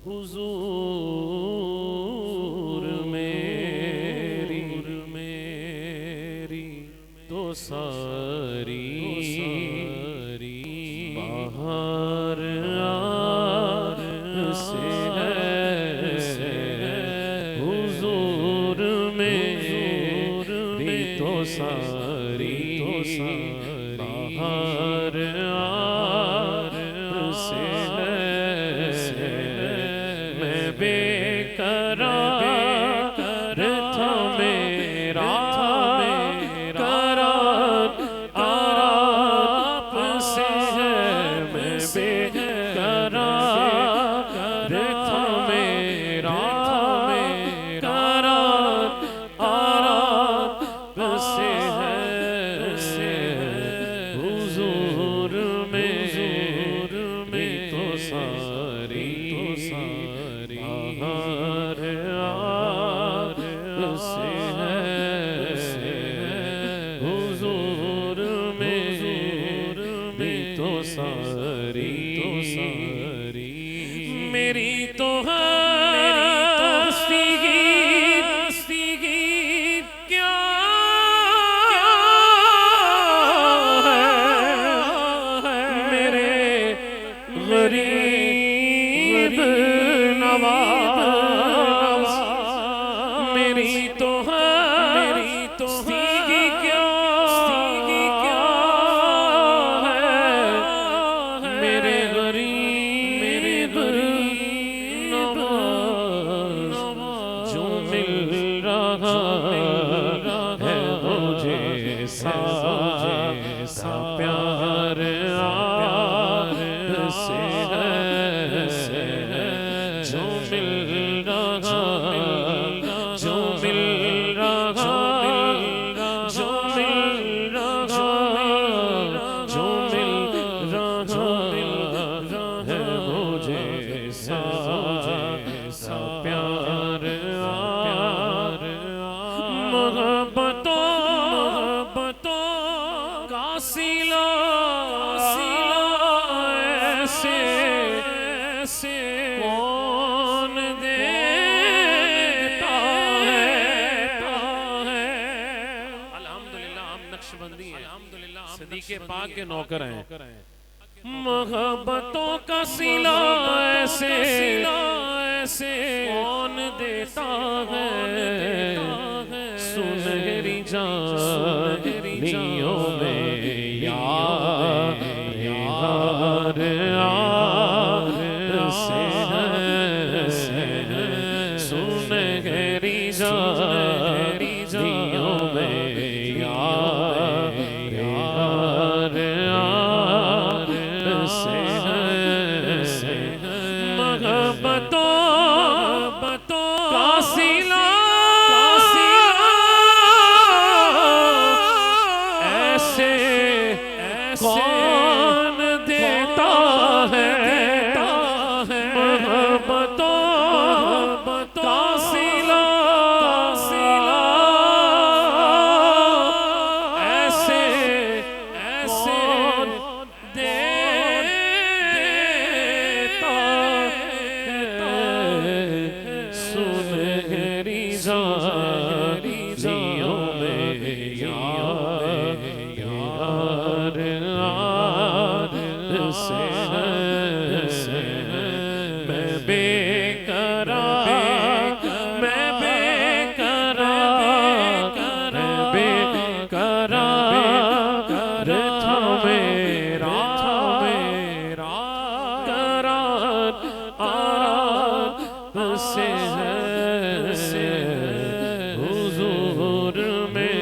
हुजूर मेरी तो सारी बाहर से है। हुजूर मेरी तो सारी बाहर से है। मैं बेकरार था मेरा करार आप से है। मैं बेकरार था मेरा करार आप से है। हुजूर मेरी तो सारी बाहर से है। हुजूर मेरी तो सारी मेरी तो हस्ती क्या है मेरे गरीब नवाज। मेरी तो हस्ती क्या है मेरे गरीब नवाज। जो मिल रहा है मुझे सा प्यार से है। जो मिल रहा जो मिल रहा जो मिल रहा जो मिल रहा है मुझे सा प्यार मोहब्बतों का सिला ऐसे कौन देता है। अल्हम्दुलिल्लाह हम नक्शबंदी हैं, सदीके पाक के नौकर हैं। मोहब्बतों का सिला ऐसे कौन देता है। सुनहरी जानियों में यार से है। सुनहरी जानियों में यार से है। मोहब्बतों का सिला ऐसे कौन देता है। मोहब्बतों का सिला ऐसे कौन देता है। सुनहरी जानियों में यार से है। मैं बेकरार था मेरा करार से है। हुजूर में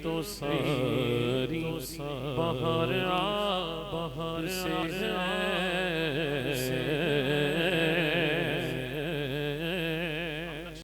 तो सारी बाहर से है।